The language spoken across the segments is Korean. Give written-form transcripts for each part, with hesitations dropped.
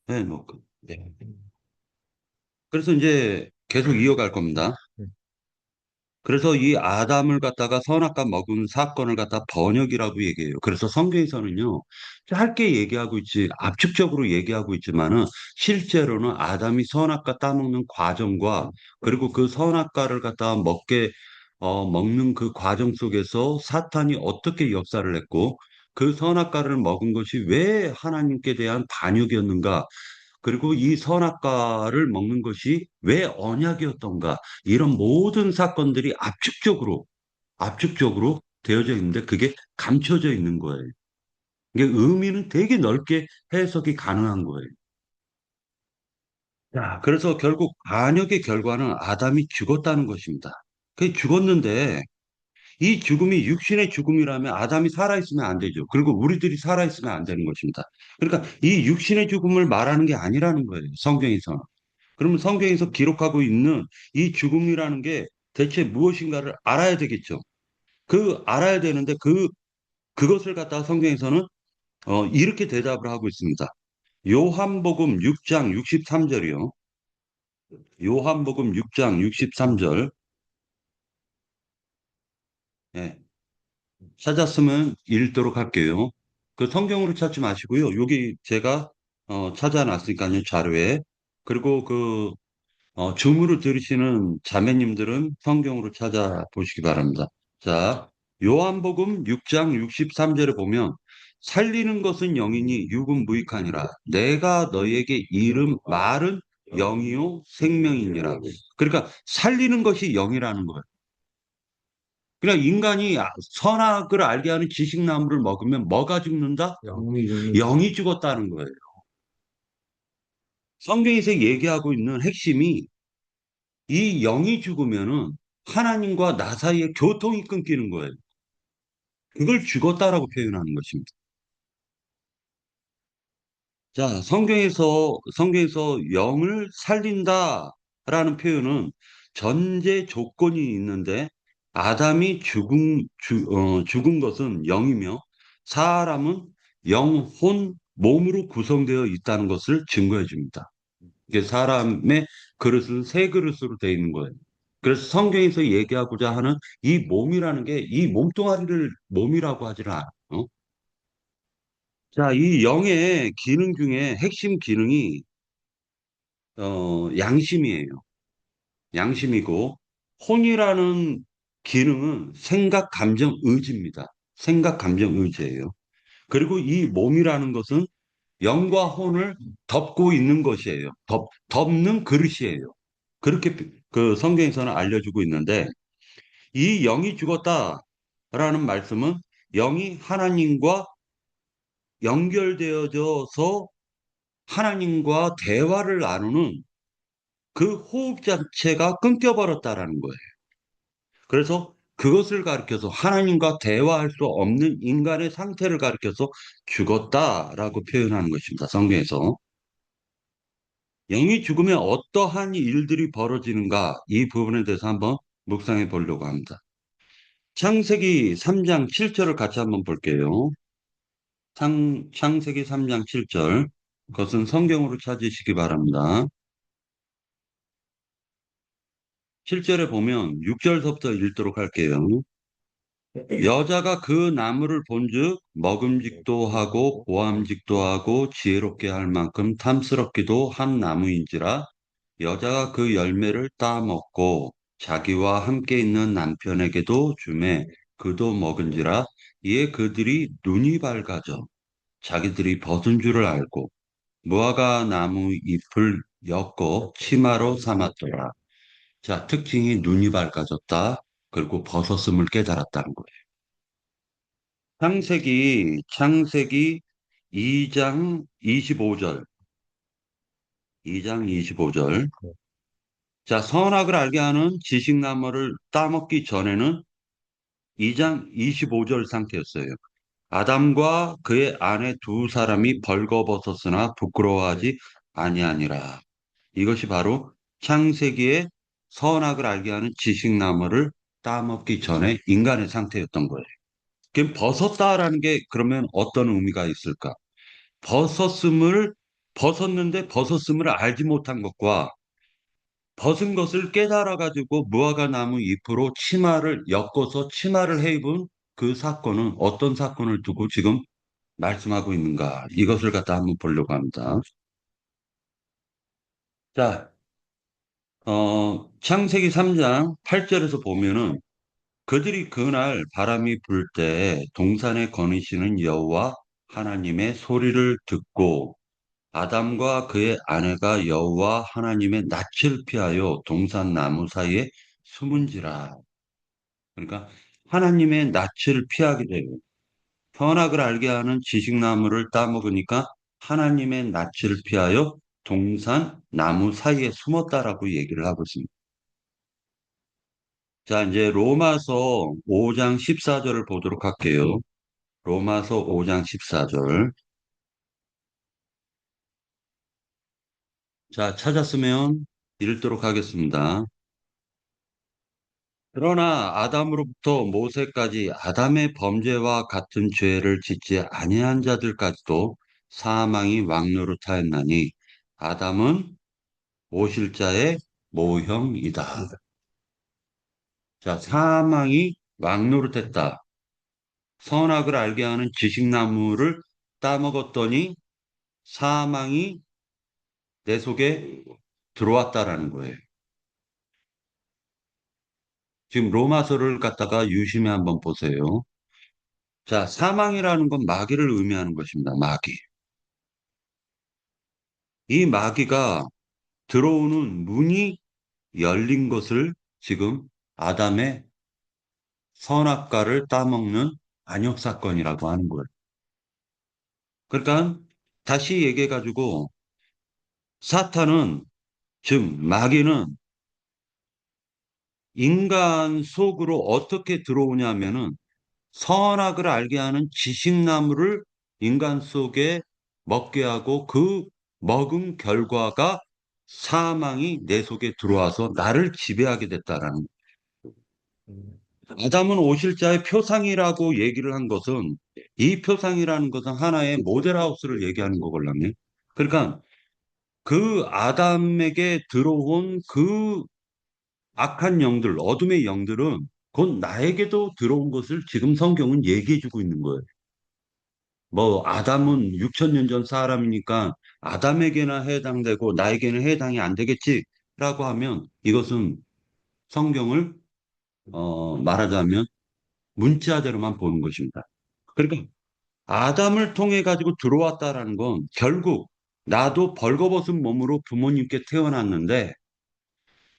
네, 뭐, 네. 그래서 이제 계속 이어갈 겁니다. 음, 그래서 이 아담을 갖다가 선악과 먹은 사건을 갖다 번역이라고 얘기해요. 그래서 성경에서는요, 짧게 얘기하고 있지, 압축적으로 얘기하고 있지만은, 실제로는 아담이 선악과 따먹는 과정과, 그리고 그 선악과를 갖다가 먹는 그 과정 속에서 사탄이 어떻게 역사를 했고, 그 선악과를 먹은 것이 왜 하나님께 대한 반역이었는가, 그리고 이 선악과를 먹는 것이 왜 언약이었던가, 이런 모든 사건들이 압축적으로 되어져 있는데 그게 감춰져 있는 거예요. 이게 의미는 되게 넓게 해석이 가능한 거예요. 자, 그래서 결국 반역의 결과는 아담이 죽었다는 것입니다. 그 죽었는데 이 죽음이 육신의 죽음이라면 아담이 살아있으면 안 되죠. 그리고 우리들이 살아있으면 안 되는 것입니다. 그러니까 이 육신의 죽음을 말하는 게 아니라는 거예요. 성경에서는. 그러면 성경에서 기록하고 있는 이 죽음이라는 게 대체 무엇인가를 알아야 되겠죠. 그 알아야 되는데 그것을 갖다가 성경에서는 이렇게 대답을 하고 있습니다. 요한복음 6장 63절이요. 요한복음 6장 63절. 예, 찾았으면 읽도록 할게요. 그 성경으로 찾지 마시고요. 여기 제가 찾아놨으니까요. 자료에. 그리고 줌으로 들으시는 자매님들은 성경으로 찾아보시기 바랍니다. 자, 요한복음 6장 63절에 보면 살리는 것은 영이니 육은 무익하니라. 내가 너희에게 이름 말은 영이요 생명이니라. 그러니까 살리는 것이 영이라는 거예요. 그러니까 인간이 선악을 알게 하는 지식나무를 먹으면 뭐가 죽는다? 영이 죽었다는 거예요. 성경에서 얘기하고 있는 핵심이 이 영이 죽으면은 하나님과 나 사이에 교통이 끊기는 거예요. 그걸 죽었다라고 표현하는 것입니다. 자, 성경에서 영을 살린다라는 표현은 전제 조건이 있는데 아담이 죽은 것은 영이며 사람은 영혼, 몸으로 구성되어 있다는 것을 증거해 줍니다. 이게 사람의 그릇은 새 그릇으로 되어 있는 거예요. 그래서 성경에서 얘기하고자 하는 이 몸이라는 게 이 몸뚱아리를 몸이라고 하지를 않아요. 자, 이 영의 기능 중에 핵심 기능이 양심이에요. 양심이고 혼이라는 기능은 생각, 감정, 의지입니다. 생각, 감정, 의지예요. 그리고 이 몸이라는 것은 영과 혼을 덮고 있는 것이에요. 덮는 그릇이에요. 그렇게 그 성경에서는 알려주고 있는데 이 영이 죽었다라는 말씀은 영이 하나님과 연결되어져서 하나님과 대화를 나누는 그 호흡 자체가 끊겨버렸다라는 거예요. 그래서 그것을 가리켜서 하나님과 대화할 수 없는 인간의 상태를 가리켜서 죽었다라고 표현하는 것입니다. 성경에서. 영이 죽으면 어떠한 일들이 벌어지는가 이 부분에 대해서 한번 묵상해 보려고 합니다. 창세기 3장 7절을 같이 한번 볼게요. 창세기 3장 7절. 그것은 성경으로 찾으시기 바랍니다. 7절에 보면 6절서부터 읽도록 할게요. 여자가 그 나무를 본즉 먹음직도 하고 보암직도 하고 지혜롭게 할 만큼 탐스럽기도 한 나무인지라 여자가 그 열매를 따먹고 자기와 함께 있는 남편에게도 주매 그도 먹은지라 이에 그들이 눈이 밝아져 자기들이 벗은 줄을 알고 무화과 나무 잎을 엮어 치마로 삼았더라. 자, 특징이 눈이 밝아졌다. 그리고 벗었음을 깨달았다는 거예요. 창세기 2장 25절. 2장 25절. 자, 선악을 알게 하는 지식나무를 따먹기 전에는 2장 25절 상태였어요. 아담과 그의 아내 두 사람이 벌거벗었으나 부끄러워하지 아니하니라. 이것이 바로 창세기의 선악을 알게 하는 지식나무를 따먹기 전에 인간의 상태였던 거예요. 그럼 벗었다라는 게 그러면 어떤 의미가 있을까? 벗었음을 벗었는데 벗었음을 알지 못한 것과 벗은 것을 깨달아가지고 무화과 나무 잎으로 치마를 엮어서 치마를 해 입은 그 사건은 어떤 사건을 두고 지금 말씀하고 있는가? 이것을 갖다 한번 보려고 합니다. 자, 창세기 3장 8절에서 보면은 그들이 그날 바람이 불 때 동산에 거니시는 여호와 하나님의 소리를 듣고 아담과 그의 아내가 여호와 하나님의 낯을 피하여 동산 나무 사이에 숨은지라. 그러니까 하나님의 낯을 피하게 되고 선악을 알게 하는 지식나무를 따먹으니까 하나님의 낯을 피하여 동산 나무 사이에 숨었다라고 얘기를 하고 있습니다. 자, 이제 로마서 5장 14절을 보도록 할게요. 로마서 5장 14절. 자, 찾았으면 읽도록 하겠습니다. 그러나 아담으로부터 모세까지 아담의 범죄와 같은 죄를 짓지 아니한 자들까지도 사망이 왕노릇하였나니 아담은 오실자의 모형이다. 자, 사망이 왕노릇했다. 선악을 알게 하는 지식나무를 따먹었더니 사망이 내 속에 들어왔다라는 거예요. 지금 로마서를 갖다가 유심히 한번 보세요. 자, 사망이라는 건 마귀를 의미하는 것입니다. 마귀. 이 마귀가 들어오는 문이 열린 것을 지금 아담의 선악과를 따먹는 안역 사건이라고 하는 거예요. 그러니까 다시 얘기해가지고 사탄은 즉 마귀는 인간 속으로 어떻게 들어오냐면은 선악을 알게 하는 지식나무를 인간 속에 먹게 하고 그 먹은 결과가 사망이 내 속에 들어와서 나를 지배하게 됐다라는 거예요. 아담은 오실자의 표상이라고 얘기를 한 것은 이 표상이라는 것은 하나의 모델하우스를 얘기하는 거걸랑요. 그러니까 그 아담에게 들어온 그 악한 영들, 어둠의 영들은 곧 나에게도 들어온 것을 지금 성경은 얘기해주고 있는 거예요. 뭐 아담은 6천 년 전 사람이니까 아담에게나 해당되고 나에게는 해당이 안 되겠지라고 하면 이것은 성경을 말하자면 문자대로만 보는 것입니다. 그러니까 아담을 통해 가지고 들어왔다라는 건 결국 나도 벌거벗은 몸으로 부모님께 태어났는데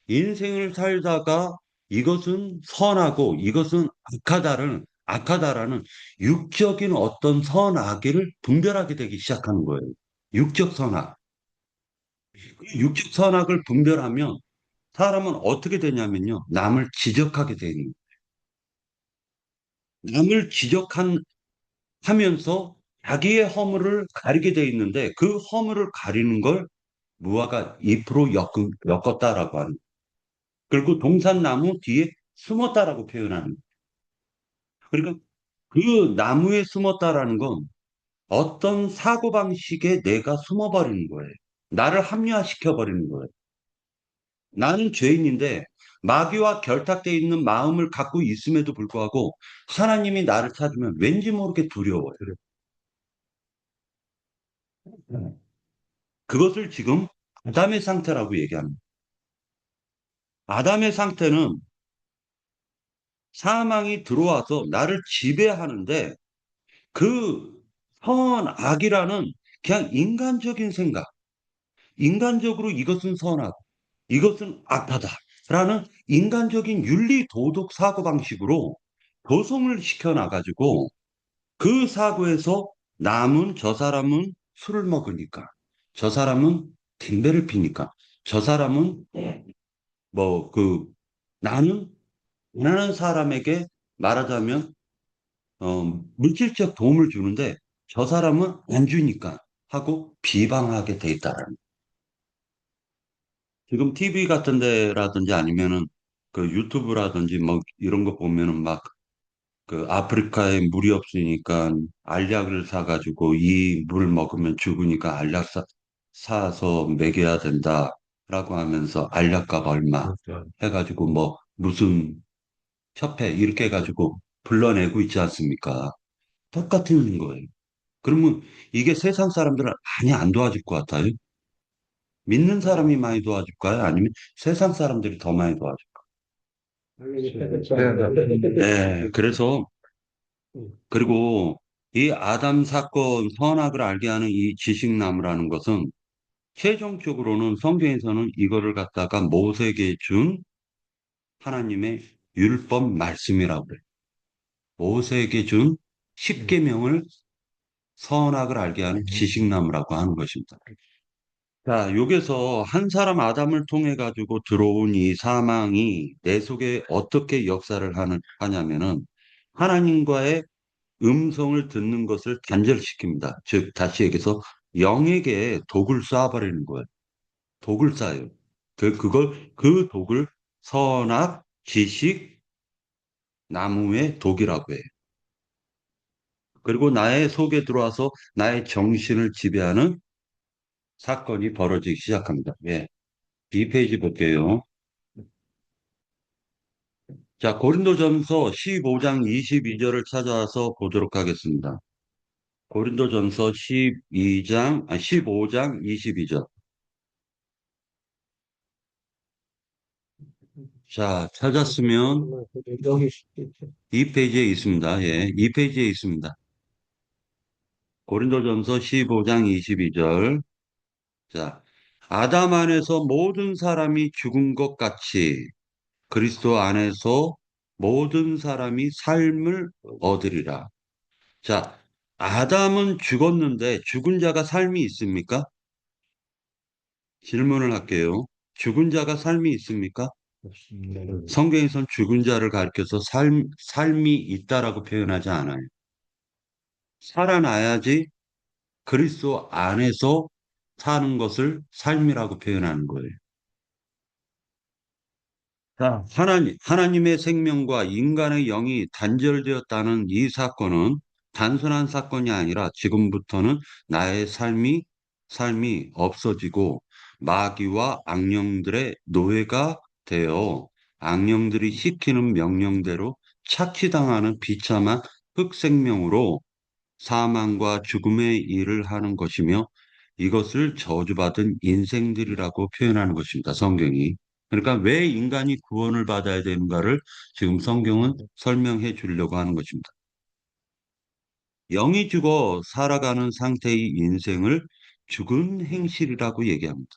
인생을 살다가 이것은 선하고 이것은 악하다라는 육적인 어떤 선악을 분별하게 되기 시작하는 거예요. 육적 선악. 육적 선악을 분별하면 사람은 어떻게 되냐면요. 남을 지적하게 되는, 남을 하면서 자기의 허물을 가리게 돼 있는데 그 허물을 가리는 걸 무화과 잎으로 엮었다라고 하는. 그리고 동산나무 뒤에 숨었다라고 표현하는. 그러니까 그 나무에 숨었다라는 건 어떤 사고방식에 내가 숨어버리는 거예요. 나를 합리화시켜버리는 거예요. 나는 죄인인데 마귀와 결탁되어 있는 마음을 갖고 있음에도 불구하고 하나님이 나를 찾으면 왠지 모르게 두려워요. 그것을 지금 아담의 상태라고 얘기합니다. 아담의 상태는 사망이 들어와서 나를 지배하는데 그 선악이라는 그냥 인간적인 생각, 인간적으로 이것은 선악, 이것은 악하다라는 인간적인 윤리 도덕 사고 방식으로 조성을 시켜놔가지고 그 사고에서 남은 저 사람은 술을 먹으니까, 저 사람은 담배를 피니까, 저 사람은 뭐 그 나는 가난한 사람에게 말하자면 물질적 도움을 주는데 저 사람은 안 주니까 하고 비방하게 돼 있다라는. 지금 TV 같은 데라든지 아니면은 그 유튜브라든지 뭐 이런 거 보면은 막 그 아프리카에 물이 없으니까 알약을 사가지고 이 물 먹으면 죽으니까 알약 사서 먹여야 된다라고 하면서 알약값 얼마 해가지고 뭐 무슨 협회 이렇게 해가지고 불러내고 있지 않습니까? 똑같은 거예요. 그러면 이게 세상 사람들은 많이 안 도와줄 것 같아요. 믿는 사람이 많이 도와줄까요? 아니면 세상 사람들이 더 많이 도와줄까요? 네, 그래서 그리고 이 아담 사건 선악을 알게 하는 이 지식나무라는 것은 최종적으로는 성경에서는 이거를 갖다가 모세에게 준 하나님의 율법 말씀이라고 그래요. 모세에게 준 십계명을 선악을 알게 하는 지식나무라고 하는 것입니다. 자, 여기서 한 사람 아담을 통해 가지고 들어온 이 사망이 내 속에 어떻게 역사를 하냐면은 하나님과의 음성을 듣는 것을 단절시킵니다. 즉, 다시 얘기해서 영에게 독을 쏴버리는 거예요. 독을 쏴요. 그 독을 선악, 지식, 나무의 독이라고 해요. 그리고 나의 속에 들어와서 나의 정신을 지배하는 사건이 벌어지기 시작합니다. 예. 이 페이지 볼게요. 자, 고린도전서 15장 22절을 찾아서 보도록 하겠습니다. 고린도전서 15장 22절. 자, 찾았으면 이 페이지에 있습니다. 예, 이 페이지에 있습니다. 고린도전서 15장 22절. 자, 아담 안에서 모든 사람이 죽은 것 같이 그리스도 안에서 모든 사람이 삶을 얻으리라. 자, 아담은 죽었는데 죽은 자가 삶이 있습니까? 질문을 할게요. 죽은 자가 삶이 있습니까? 성경에선 죽은 자를 가리켜서 삶이 있다라고 표현하지 않아요. 살아나야지 그리스도 안에서 사는 것을 삶이라고 표현하는 거예요. 자, 하나님의 생명과 인간의 영이 단절되었다는 이 사건은 단순한 사건이 아니라 지금부터는 나의 삶이 없어지고 마귀와 악령들의 노예가 되어 악령들이 시키는 명령대로 착취당하는 비참한 흑생명으로 사망과 죽음의 일을 하는 것이며 이것을 저주받은 인생들이라고 표현하는 것입니다. 성경이. 그러니까 왜 인간이 구원을 받아야 되는가를 지금 성경은 설명해 주려고 하는 것입니다. 영이 죽어 살아가는 상태의 인생을 죽은 행실이라고 얘기합니다.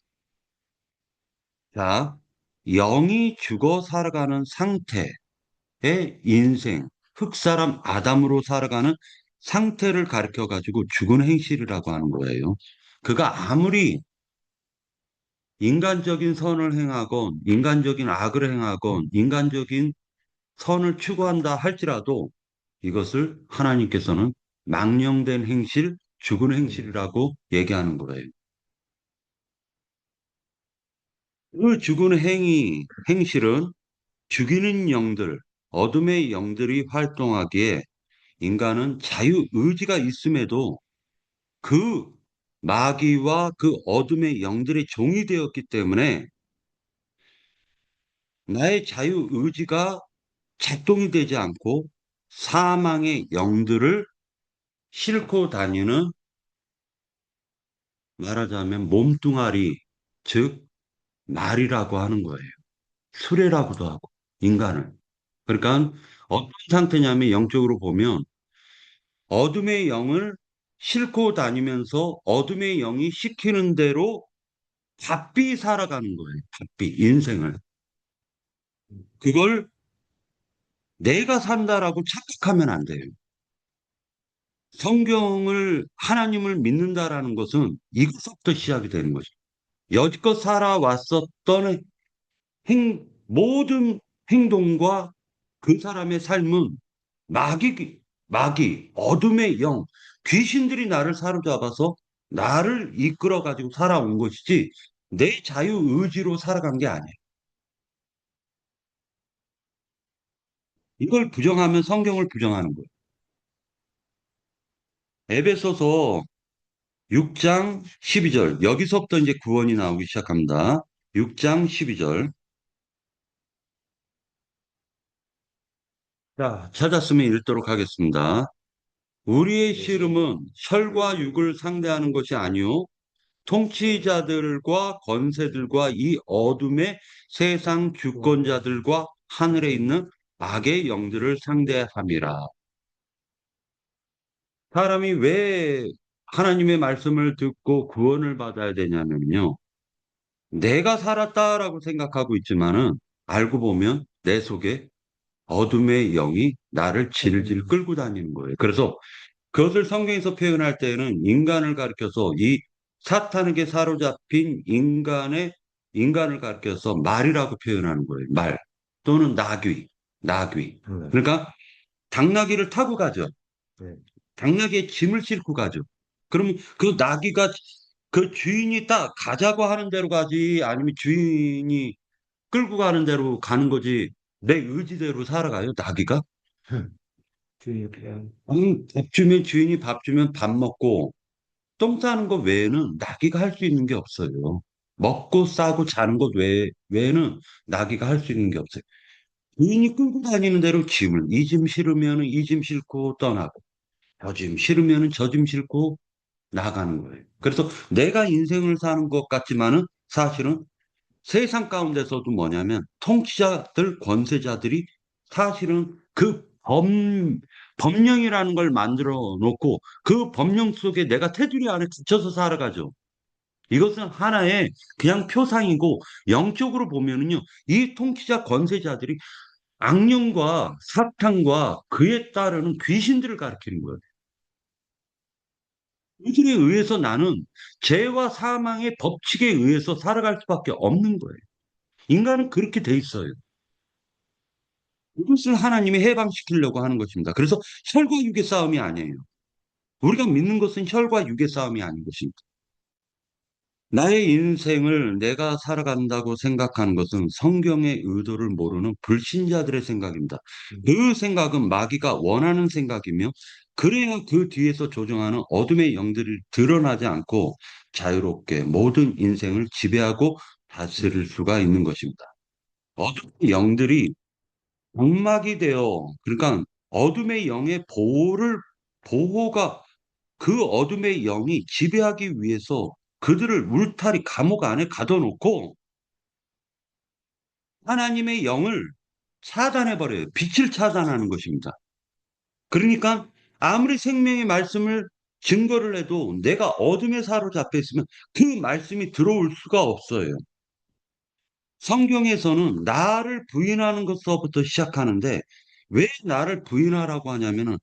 자, 영이 죽어 살아가는 상태의 인생, 흑사람 아담으로 살아가는 상태를 가르쳐 가지고 죽은 행실이라고 하는 거예요. 그가 아무리 인간적인 선을 행하건, 인간적인 악을 행하건, 인간적인 선을 추구한다 할지라도 이것을 하나님께서는 망령된 행실, 죽은 행실이라고 얘기하는 거예요. 그 죽은 행실은 죽이는 영들, 어둠의 영들이 활동하기에 인간은 자유의지가 있음에도 그 마귀와 그 어둠의 영들의 종이 되었기 때문에 나의 자유의지가 작동이 되지 않고 사망의 영들을 싣고 다니는 말하자면 몸뚱아리, 즉 말이라고 하는 거예요. 수레라고도 하고 인간을. 그러니까 어떤 상태냐면 영적으로 보면 어둠의 영을 싣고 다니면서 어둠의 영이 시키는 대로 바삐 살아가는 거예요. 바삐 인생을. 그걸 내가 산다라고 착각하면 안 돼요. 성경을 하나님을 믿는다라는 것은 이것부터 시작이 되는 거죠. 여지껏 살아왔었던 모든 행동과 그 사람의 삶은 어둠의 영, 귀신들이 나를 사로잡아서 나를 이끌어 가지고 살아온 것이지 내 자유 의지로 살아간 게 아니에요. 이걸 부정하면 성경을 부정하는 거예요. 에베소서 6장 12절. 여기서부터 이제 구원이 나오기 시작합니다. 6장 12절. 자, 찾았으면 읽도록 하겠습니다. 우리의 씨름은 혈과 육을 상대하는 것이 아니요 통치자들과 권세들과 이 어둠의 세상 주권자들과 하늘에 있는 악의 영들을 상대함이라. 사람이 왜 하나님의 말씀을 듣고 구원을 받아야 되냐면요. 내가 살았다라고 생각하고 있지만은 알고 보면 내 속에 어둠의 영이 나를 질질 끌고 다니는 거예요. 그래서 그것을 성경에서 표현할 때는 인간을 가리켜서 이 사탄에게 사로잡힌 인간을 가리켜서 말이라고 표현하는 거예요. 말 또는 나귀, 나귀. 그러니까 당나귀를 타고 가죠. 네. 당나귀에 짐을 싣고 가죠. 그러면 그 나귀가 그 주인이 딱 가자고 하는 대로 가지 아니면 주인이 끌고 가는 대로 가는 거지 내 의지대로 살아가요, 나귀가? 주인이 그냥 밥 주면 주인이 밥 주면 밥 먹고 똥 싸는 것 외에는 나귀가 할 수 있는 게 없어요. 먹고 싸고 자는 것 외에는 나귀가 할 수 있는 게 없어요. 주인이 끌고 다니는 대로 짐을 이 짐 실으면 이 짐 싣고 떠나고 저 짐 실으면 저 짐 싣고 나가는 거예요. 그래서 내가 인생을 사는 것 같지만은 사실은 세상 가운데서도 뭐냐면 통치자들, 권세자들이 사실은 그 법령이라는 걸 만들어 놓고 그 법령 속에 내가 테두리 안에 갇혀서 살아가죠. 이것은 하나의 그냥 표상이고 영적으로 보면은요, 이 통치자 권세자들이 악령과 사탄과 그에 따르는 귀신들을 가리키는 거예요. 그들에 의해서 나는 죄와 사망의 법칙에 의해서 살아갈 수밖에 없는 거예요. 인간은 그렇게 돼 있어요. 이것을 하나님이 해방시키려고 하는 것입니다. 그래서 혈과 육의 싸움이 아니에요. 우리가 믿는 것은 혈과 육의 싸움이 아닌 것입니다. 나의 인생을 내가 살아간다고 생각하는 것은 성경의 의도를 모르는 불신자들의 생각입니다. 그 생각은 마귀가 원하는 생각이며, 그래야 그 뒤에서 조종하는 어둠의 영들이 드러나지 않고 자유롭게 모든 인생을 지배하고 다스릴 수가 있는 것입니다. 어둠의 영들이 장막이 되어, 그러니까 어둠의 영의 보호가 그 어둠의 영이 지배하기 위해서 그들을 울타리 감옥 안에 가둬놓고 하나님의 영을 차단해버려요. 빛을 차단하는 것입니다. 그러니까 아무리 생명의 말씀을 증거를 해도 내가 어둠에 사로잡혀 있으면 그 말씀이 들어올 수가 없어요. 성경에서는 나를 부인하는 것서부터 시작하는데 왜 나를 부인하라고 하냐면은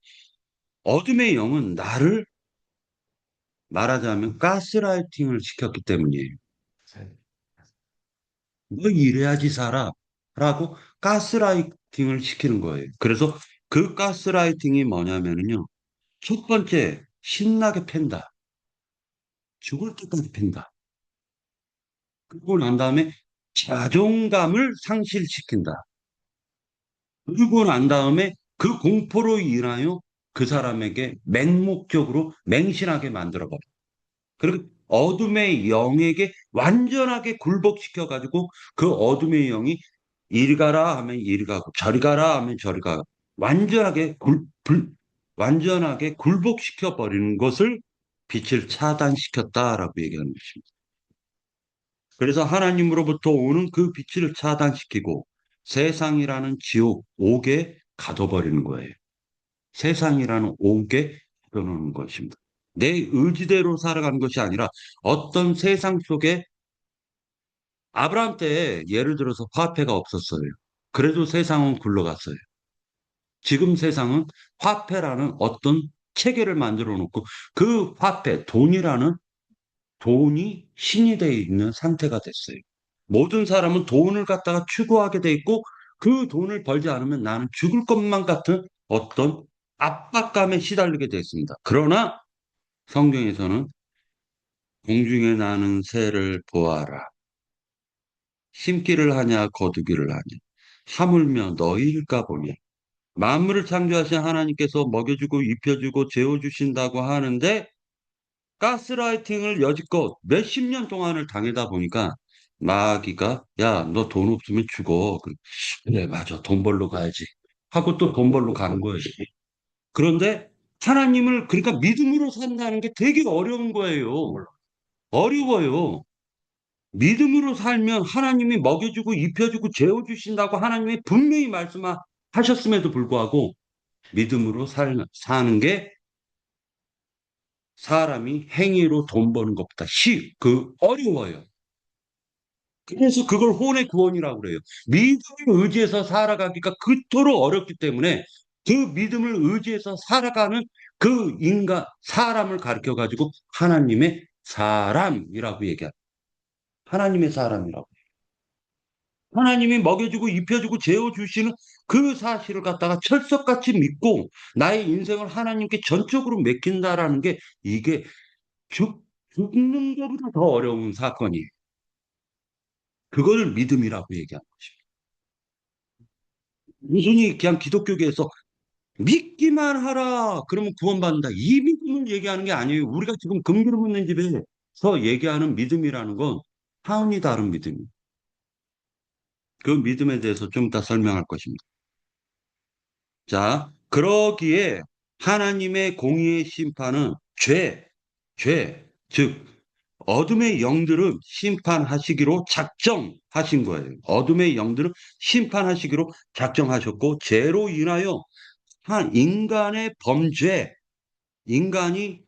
어둠의 영은 나를 말하자면 가스라이팅을 시켰기 때문이에요. 너 이래야지 살아. 라고 가스라이팅을 시키는 거예요. 그래서 그 가스라이팅이 뭐냐면요. 첫 번째, 신나게 팬다. 죽을 때까지 팬다. 그러고 난 다음에 자존감을 상실시킨다. 그러고 난 다음에 그 공포로 인하여 그 사람에게 맹목적으로 맹신하게 만들어버려. 그리고 어둠의 영에게 완전하게 굴복시켜가지고 그 어둠의 영이 이리 가라 하면 이리 가고 저리 가라 하면 저리 가고 완전하게 완전하게 굴복시켜 버리는 것을 빛을 차단시켰다라고 얘기하는 것입니다. 그래서 하나님으로부터 오는 그 빛을 차단시키고 세상이라는 지옥, 옥에 가둬버리는 거예요. 세상이라는 옥에 가둬놓는 것입니다. 내 의지대로 살아가는 것이 아니라 어떤 세상 속에 아브라함 때 예를 들어서 화폐가 없었어요. 그래도 세상은 굴러갔어요. 지금 세상은 화폐라는 어떤 체계를 만들어 놓고 그 화폐, 돈이 신이 되어 있는 상태가 됐어요. 모든 사람은 돈을 갖다가 추구하게 돼 있고 그 돈을 벌지 않으면 나는 죽을 것만 같은 어떤 압박감에 시달리게 되어 있습니다. 그러나 성경에서는 공중에 나는 새를 보아라. 심기를 하냐 거두기를 하냐. 하물며 너희일까 보냐. 만물을 창조하신 하나님께서 먹여주고 입혀주고 재워주신다고 하는데 가스라이팅을 여지껏 몇십 년 동안을 당하다 보니까 마귀가 야, 너 돈 없으면 죽어. 그래, 맞아. 돈 벌러 가야지. 하고 또 돈 벌러 가는 거예요. 그런데 하나님을 그러니까 믿음으로 산다는 게 되게 어려운 거예요. 어려워요. 믿음으로 살면 하나님이 먹여주고 입혀주고 재워주신다고 하나님이 분명히 말씀하셨음에도 불구하고 믿음으로 사는 게 사람이 행위로 돈 버는 것보다 어려워요. 그래서 그걸 혼의 구원이라고 그래요. 믿음을 의지해서 살아가기가 그토록 어렵기 때문에 그 믿음을 의지해서 살아가는 그 사람을 가르쳐 가지고 하나님의 사람이라고 얘기합니다. 하나님의 사람이라고. 하나님이 먹여주고 입혀주고 재워주시는 그 사실을 갖다가 철석같이 믿고 나의 인생을 하나님께 전적으로 맡긴다라는 게 이게 죽는 것보다 더 어려운 사건이에요. 그걸 믿음이라고 얘기하는 것입니다. 무슨이 그냥 기독교계에서 믿기만 하라. 그러면 구원받는다. 이 믿음을 얘기하는 게 아니에요. 우리가 지금 금기를 묻는 집에서 얘기하는 믿음이라는 건 차원이 다른 믿음이에요. 그 믿음에 대해서 좀 이따 설명할 것입니다. 자, 그러기에 하나님의 공의의 심판은 즉, 어둠의 영들은 심판하시기로 작정하신 거예요. 어둠의 영들은 심판하시기로 작정하셨고, 죄로 인하여 한 인간의 범죄, 인간이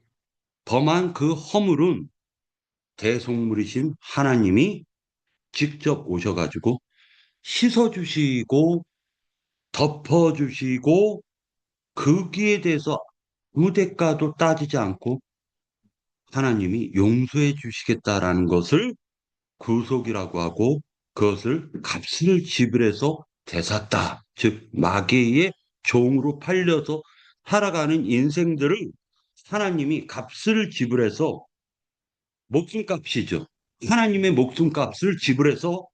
범한 그 허물은 대속물이신 하나님이 직접 오셔가지고 씻어주시고 덮어주시고 거기에 대해서 아무 대가도 따지지 않고 하나님이 용서해 주시겠다라는 것을 구속이라고 하고 그것을 값을 지불해서 되샀다. 즉 마귀의 종으로 팔려서 살아가는 인생들을 하나님이 값을 지불해서 목숨값이죠. 하나님의 목숨값을 지불해서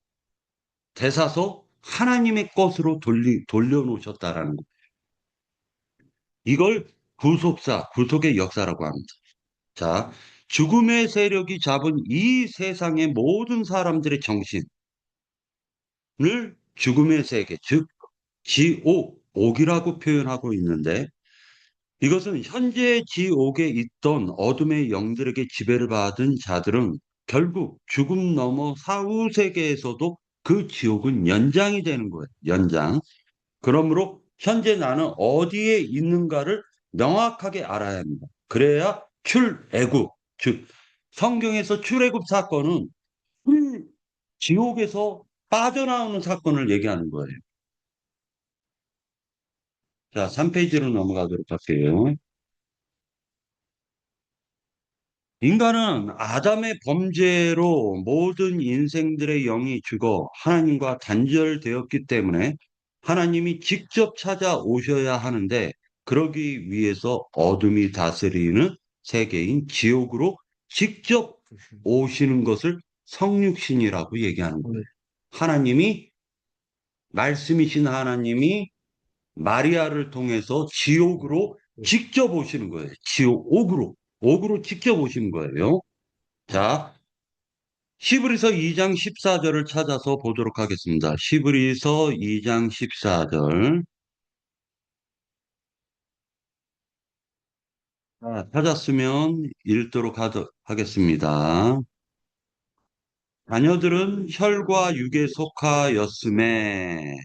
되사서 하나님의 것으로 돌려놓으셨다라는 것. 이걸 구속의 역사라고 합니다. 자, 죽음의 세력이 잡은 이 세상의 모든 사람들의 정신을 죽음의 세계, 즉 지옥이라고 표현하고 있는데 이것은 현재 지옥에 있던 어둠의 영들에게 지배를 받은 자들은 결국 죽음 넘어 사후 세계에서도 그 지옥은 연장이 되는 거예요. 연장. 그러므로 현재 나는 어디에 있는가를 명확하게 알아야 합니다. 그래야 출애굽, 즉 성경에서 출애굽 사건은 지옥에서 빠져나오는 사건을 얘기하는 거예요. 자, 3페이지로 넘어가도록 할게요. 인간은 아담의 범죄로 모든 인생들의 영이 죽어 하나님과 단절되었기 때문에 하나님이 직접 찾아오셔야 하는데 그러기 위해서 어둠이 다스리는 세계인 지옥으로 직접 오시는 것을 성육신이라고 얘기하는 거예요. 하나님이 말씀이신 하나님이 마리아를 통해서 지옥으로 직접 오시는 거예요. 옥으로 직접 오시는 거예요. 자, 히브리서 2장 14절을 찾아서 보도록 하겠습니다. 히브리서 2장 14절. 자, 찾았으면 읽도록 하겠습니다. 자녀들은 혈과 육에 속하였음에,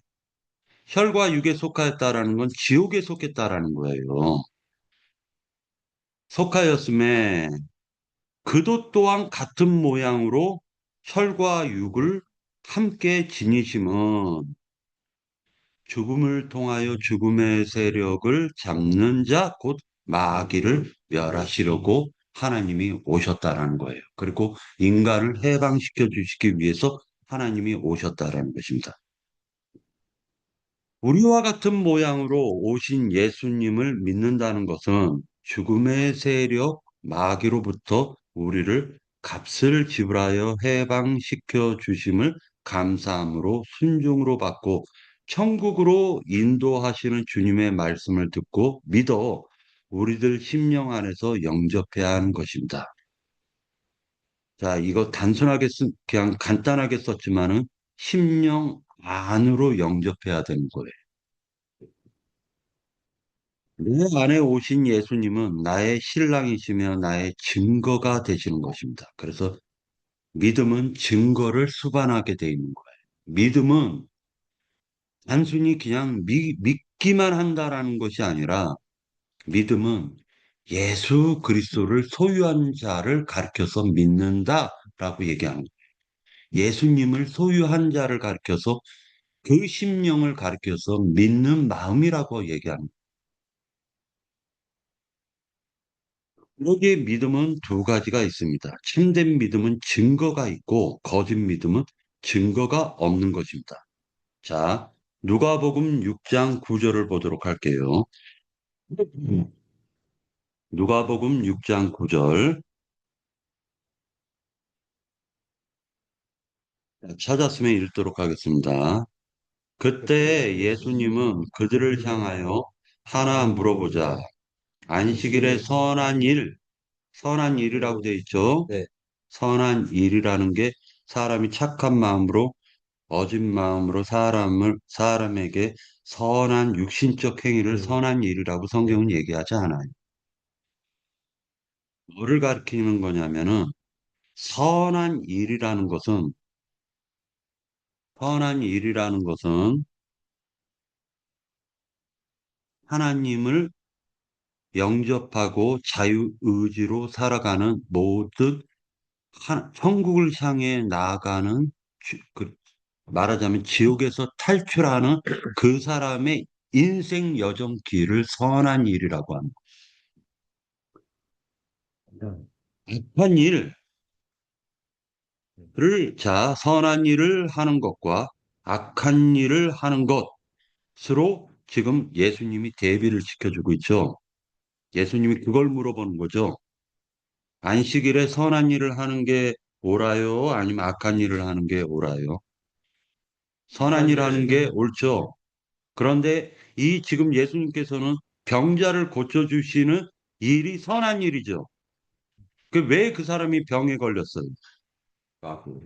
혈과 육에 속하였다라는 건 지옥에 속했다라는 거예요. 속하였음에, 그도 또한 같은 모양으로 혈과 육을 함께 지니심은 죽음을 통하여 죽음의 세력을 잡는 자, 곧 마귀를 멸하시려고 하나님이 오셨다라는 거예요. 그리고 인간을 해방시켜 주시기 위해서 하나님이 오셨다라는 것입니다. 우리와 같은 모양으로 오신 예수님을 믿는다는 것은 죽음의 세력, 마귀로부터 우리를 값을 지불하여 해방시켜 주심을 감사함으로 순종으로 받고 천국으로 인도하시는 주님의 말씀을 듣고 믿어 우리들 심령 안에서 영접해야 하는 것입니다. 자, 이거 단순하게 그냥 간단하게 썼지만은 심령 안으로 영접해야 되는 거예요. 내 안에 오신 예수님은 나의 신랑이시며 나의 증거가 되시는 것입니다. 그래서 믿음은 증거를 수반하게 돼 있는 거예요. 믿음은 단순히 그냥 믿기만 한다라는 것이 아니라 믿음은 예수 그리스도를 소유한 자를 가르쳐서 믿는다라고 얘기하는 거예요. 예수님을 소유한 자를 가르쳐서 그 심령을 가르쳐서 믿는 마음이라고 얘기하는 거예요. 여기에 믿음은 두 가지가 있습니다. 참된 믿음은 증거가 있고 거짓 믿음은 증거가 없는 것입니다. 자, 누가복음 6장 9절을 보도록 할게요. 누가복음 6장 9절 찾았으면 읽도록 하겠습니다. 그때 예수님은 그들을 향하여 하나 물어보자. 안식일에 선한 일이라고 되어 있죠. 네. 선한 일이라는 게 사람이 착한 마음으로, 어진 마음으로 사람에게 선한 육신적 행위를 선한 일이라고 성경은 얘기하지 않아요. 뭐를 가리키는 거냐면은, 선한 일이라는 것은, 선한 일이라는 것은 하나님을 영접하고 자유의지로 살아가는 모든 천국을 향해 나아가는 말하자면 지옥에서 탈출하는 그 사람의 인생 여정길을 선한 일이라고 합니다. 악한 일을 선한 일을 하는 것과 악한 일을 하는 것으로 지금 예수님이 대비를 시켜주고 있죠. 예수님이 그걸 물어보는 거죠. 안식일에 선한 일을 하는 게 옳아요? 아니면 악한 일을 하는 게 옳아요? 선한 일 하는 게 옳죠. 그런데 이 지금 예수님께서는 병자를 고쳐주시는 일이 선한 일이죠. 왜 그 사람이 병에 걸렸어요?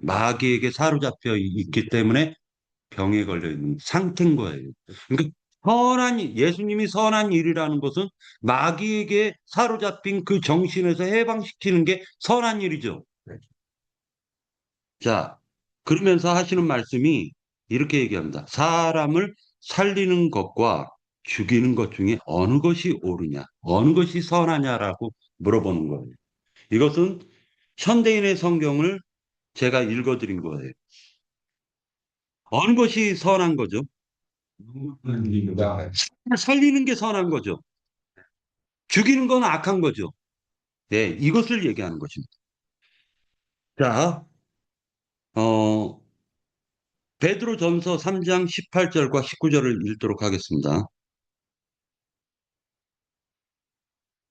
마귀에게 사로잡혀 있기 때문에 병에 걸려 있는 상태인 거예요. 그러니까 예수님이 선한 일이라는 것은 마귀에게 사로잡힌 그 정신에서 해방시키는 게 선한 일이죠. 자, 그러면서 하시는 말씀이 이렇게 얘기합니다. 사람을 살리는 것과 죽이는 것 중에 어느 것이 옳으냐, 어느 것이 선하냐라고 물어보는 거예요. 이것은 현대인의 성경을 제가 읽어드린 거예요. 어느 것이 선한 거죠? 살리는 게 선한 거죠. 죽이는 건 악한 거죠. 네, 이것을 얘기하는 것입니다. 자, 어, 베드로전서 3장 18절과 19절을 읽도록 하겠습니다.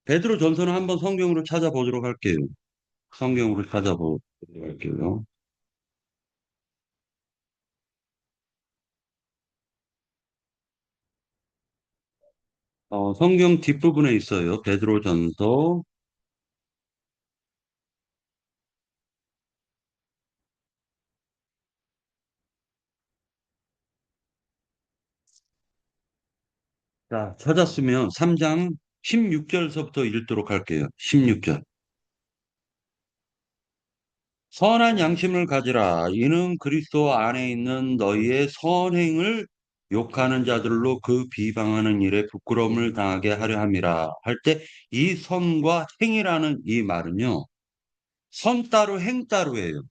베드로전서는 한번 성경으로 찾아보도록 할게요. 성경으로 찾아보도록 할게요. 성경 뒷부분에 있어요. 베드로전서. 자, 찾았으면 3장 16절서부터 읽도록 할게요. 16절. 선한 양심을 가지라. 이는 그리스도 안에 있는 너희의 선행을 욕하는 자들로 그 비방하는 일에 부끄러움을 당하게 하려 함이라. 할 때 이 선과 행이라는 이 말은요. 선 따로 행 따로예요.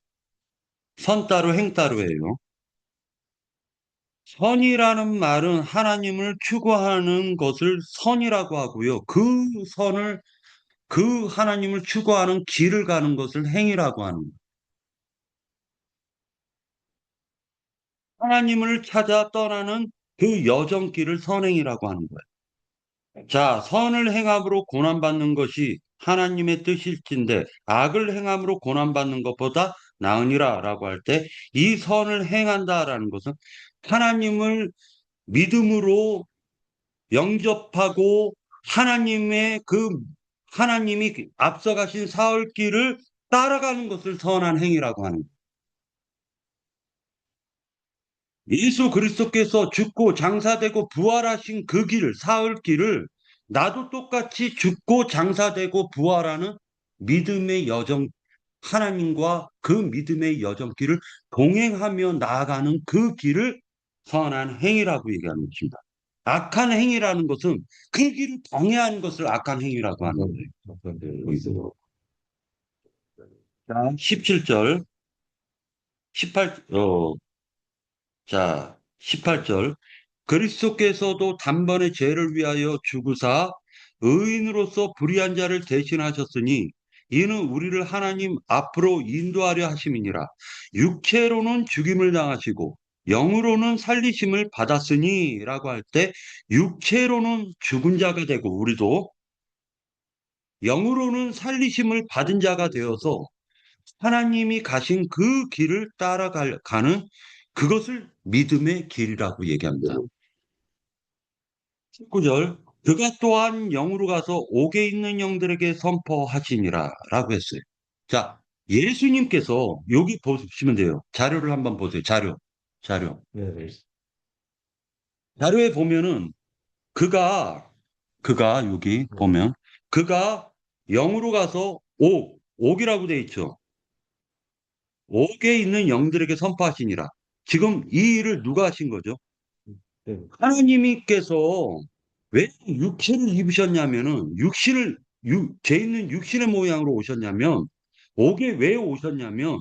선 따로 행 따로예요. 선이라는 말은 하나님을 추구하는 것을 선이라고 하고요. 그 하나님을 추구하는 길을 가는 것을 행이라고 하는 거예요. 하나님을 찾아 떠나는 그 여정길을 선행이라고 하는 거예요. 자, 선을 행함으로 고난받는 것이 하나님의 뜻일진데 악을 행함으로 고난받는 것보다 나으니라라고 할 때 이 선을 행한다라는 것은 하나님을 믿음으로 영접하고 하나님의 그 하나님이 앞서가신 사흘 길을 따라가는 것을 선한 행위라고 하는 거예요. 예수 그리스도께서 죽고 장사되고 부활하신 그 길을, 사흘 길을 나도 똑같이 죽고 장사되고 부활하는 믿음의 여정, 하나님과 그 믿음의 여정길을 동행하며 나아가는 그 길을 선한 행위라고 얘기하는 것입니다. 악한 행위라는 것은 그 길을 방해하는 것을 악한 행위라고 하는 거예요. 자, 17절, 18, 자, 18절. 그리스도께서도 단번에 죄를 위하여 죽으사 의인으로서 불의한 자를 대신하셨으니 이는 우리를 하나님 앞으로 인도하려 하심이니라. 육체로는 죽임을 당하시고 영으로는 살리심을 받았으니라고 할 때 육체로는 죽은 자가 되고 우리도 영으로는 살리심을 받은 자가 되어서 하나님이 가신 그 길을 따라가는 그것을 믿음의 길이라고 얘기합니다. 19절, 그가 또한 영으로 가서 옥에 있는 영들에게 선포하시니라 라고 했어요. 자, 예수님께서 여기 보시면 돼요. 자료를 한번 보세요. 자료. 네. 자료에 보면은 그가 여기 보면 그가 영으로 가서 옥이라고 돼 있죠. 옥에 있는 영들에게 선포하시니라. 지금 이 일을 누가 하신 거죠? 네. 하나님께서 왜 육신을 입으셨냐면은 죄 있는 육신의 모양으로 오셨냐면 옥에 왜 오셨냐면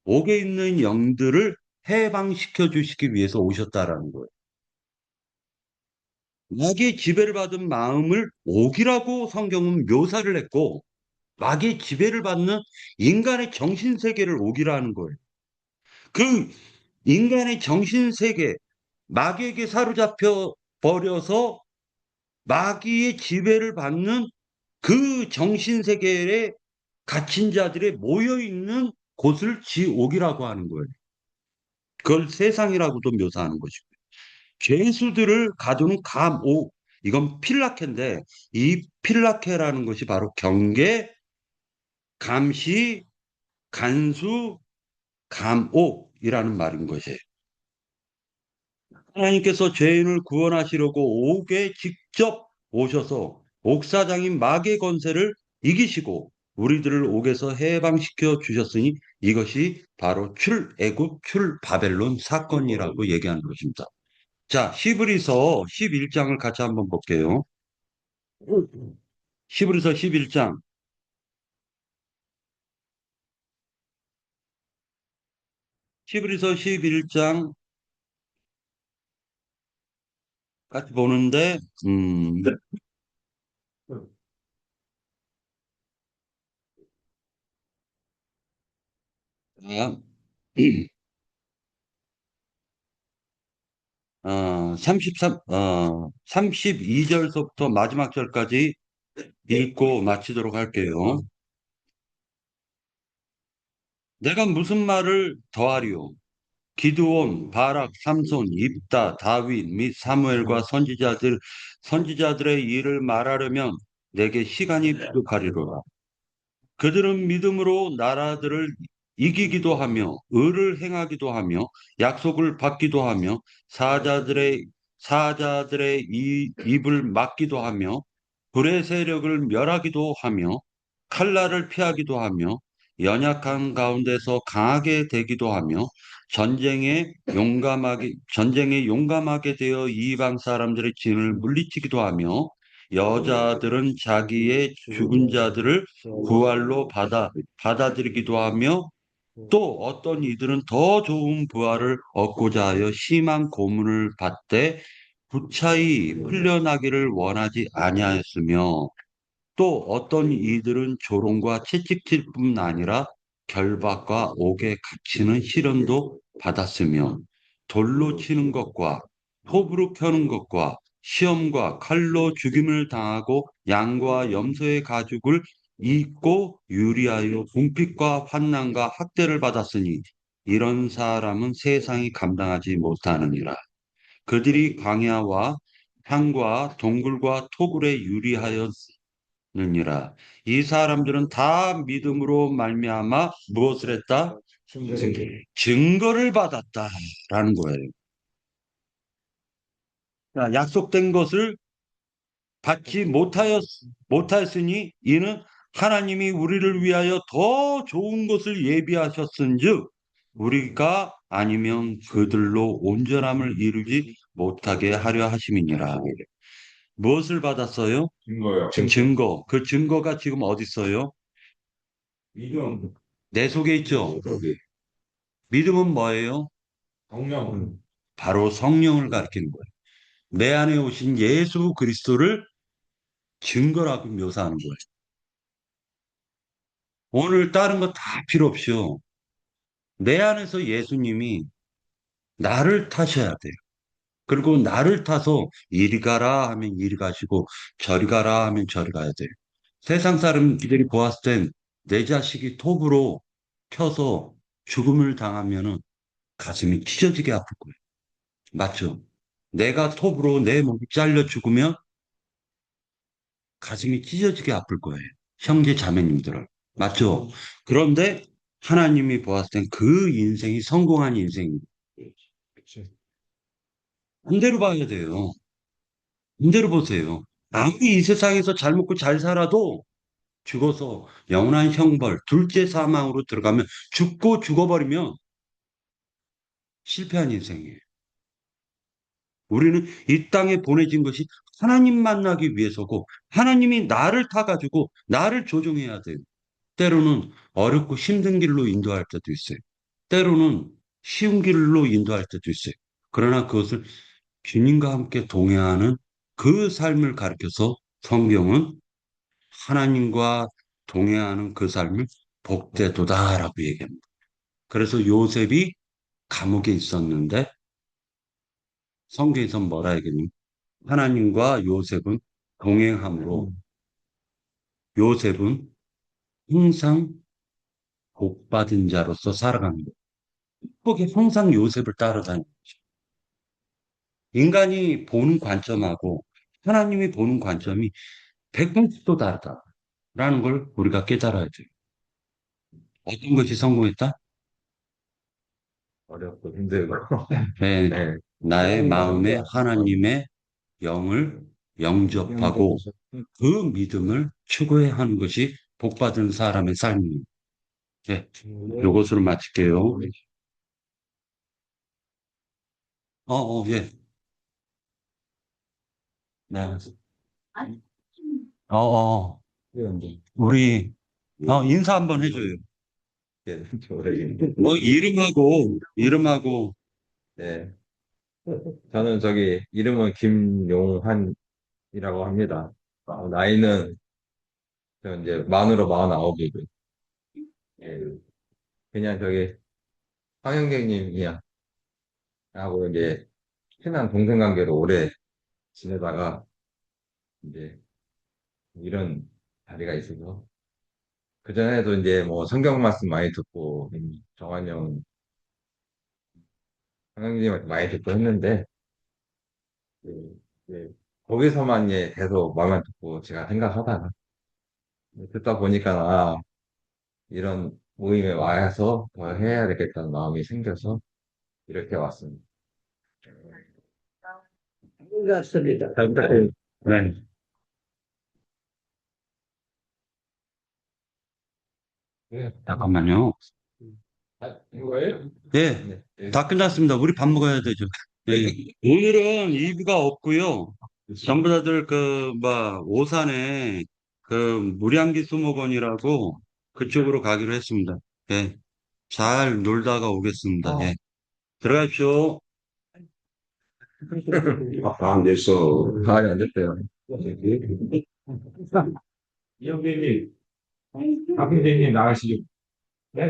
옥에 있는 영들을 해방시켜 주시기 위해서 오셨다라는 거예요. 마귀의 지배를 받은 마음을 옥이라고 성경은 묘사를 했고 마귀의 지배를 받는 인간의 정신 세계를 옥이라는 거예요. 그 인간의 정신 세계 마귀에게 사로잡혀 버려서 마귀의 지배를 받는 그 정신세계에 갇힌 자들이 모여있는 곳을 지옥이라고 하는 거예요. 그걸 세상이라고도 묘사하는 것이고. 죄수들을 가두는 감옥, 이건 필라케인데, 이 필라케라는 것이 바로 경계, 감시, 간수, 감옥이라는 말인 것이에요. 하나님께서 죄인을 구원하시려고 옥에 직접 오셔서 옥사장인 마귀의 권세를 이기시고 우리들을 옥에서 해방시켜 주셨으니 이것이 바로 출애굽 출바벨론 사건이라고 얘기하는 것입니다. 자, 히브리서 11장을 같이 한번 볼게요. 히브리서 11장. 히브리서 11장 같이 보는데 아, 32절서부터 마지막 절까지 읽고 마치도록 할게요. 내가 무슨 말을 더하리요? 기드온, 바락, 삼손, 입다, 다윗 및 사무엘과 선지자들의 일을 말하려면 내게 시간이 부족하리로다. 그들은 믿음으로 나라들을 이기기도 하며 의를 행하기도 하며 약속을 받기도 하며 사자들의 입을 막기도 하며 불의 세력을 멸하기도 하며 칼날을 피하기도 하며 연약한 가운데서 강하게 되기도 하며 전쟁에 용감하게 되어 이방 사람들의 진을 물리치기도 하며 여자들은 자기의 죽은 자들을 부활로 받아들이기도 하며 또 어떤 이들은 더 좋은 부활을 얻고자 하여 심한 고문을 받되 부차히 풀려나기를 원하지 아니하였으며 또 어떤 이들은 조롱과 채찍질 뿐 아니라 결박과 옥에 갇히는 시련도 받았으며 돌로 치는 것과 톱으로 켜는 것과 시험과 칼로 죽임을 당하고 양과 염소의 가죽을 입고 유리하여 궁핍과 환난과 학대를 받았으니 이런 사람은 세상이 감당하지 못하느니라. 그들이 광야와 향과 동굴과 토굴에 유리하여 느니라. 이 사람들은 다 믿음으로 말미암아 무엇을 했다? 증거를 받았다라는 거예요. 자, 약속된 것을 받지 못하였으니 이는 하나님이 우리를 위하여 더 좋은 것을 예비하셨은즉 우리가 아니면 그들로 온전함을 이루지 못하게 하려 하심이니라. 무엇을 받았어요? 증거요. 증거. 그 증거가 지금 어디 있어요? 믿음, 내 속에 있죠. 거기, 믿음은 뭐예요? 성령, 바로 성령을 가리키는 거예요. 내 안에 오신 예수 그리스도를 증거라고 묘사하는 거예요. 오늘 다른 거 다 필요 없이요. 내 안에서 예수님이 나를 타셔야 돼요. 그리고 나를 타서 이리 가라 하면 이리 가시고 저리 가라 하면 저리 가야 돼요. 세상 사람들이 보았을 땐 내 자식이 톱으로 켜서 죽음을 당하면은 가슴이 찢어지게 아플 거예요. 맞죠? 내가 톱으로 내 몸이 잘려 죽으면 가슴이 찢어지게 아플 거예요. 형제 자매님들은. 맞죠? 그런데 하나님이 보았을 땐 그 인생이 성공한 인생입니다. 그치. 반대로 봐야 돼요. 반대로 보세요. 아무리 이 세상에서 잘 먹고 잘 살아도 죽어서 영원한 형벌, 둘째 사망으로 들어가면 죽고 죽어버리면 실패한 인생이에요. 우리는 이 땅에 보내진 것이 하나님 만나기 위해서고 하나님이 나를 타가지고 나를 조종해야 돼요. 때로는 어렵고 힘든 길로 인도할 때도 있어요. 때로는 쉬운 길로 인도할 때도 있어요. 그러나 그것을 주님과 함께 동행하는 그 삶을 가르쳐서 성경은 하나님과 동행하는 그 삶을 복되도다라고 얘기합니다. 그래서 요셉이 감옥에 있었는데 성경에서 뭐라 얘기하냐면 하나님과 요셉은 동행함으로 요셉은 항상 복받은 자로서 살아가는 거예요. 복이 항상 요셉을 따라다니는 거죠. 인간이 보는 관점하고 하나님이 보는 관점이 180도 다르다라는 걸 우리가 깨달아야 돼요. 어떤 것이 성공했다? 어렵고 힘들고. 네, 네. 나의 마음에 하나님의 영을 영접하고 그 믿음을 추구해야 하는 것이 복받은 사람의 삶입니다. 네, 요것으로 마칠게요. 예. 네. 어, 어, 우리, 인사 한번 해줘요. 예, 저에게. 이름하고, 네. 저는 이름은 김용환이라고 합니다. 나이는 저 이제 만으로 49이고, 예. 그냥 황영객님이야. 하고 이제 친한 동생 관계로 오래 지내다가 이제 이런 자리가 있어서 그전에도 이제 뭐 성경 말씀 많이 듣고 정한 형, 황영님한테 많이 듣고 했는데 예, 거기서만 계속 말만 듣고 제가 생각하다가 듣다 보니까 이런 모임에 와서 더 해야 되겠다는 마음이 생겨서 이렇게 왔습니다. 반갑습니다. 잘 부탁드립니다. 네, 네. 잠깐만요. 이거예요? 네, 네. 네. 다 끝났습니다. 우리 밥 먹어야 되죠. 네. 오늘은 이브가 없고요. 전부 다들 오산에 무량기 수목원이라고 그쪽으로 가기로 했습니다. 예, 잘 놀다가 오겠습니다. 예, 들어가십시오. 안 됐어. 안 됐대요. 이 형님, 박 선생님 나가시죠. 네.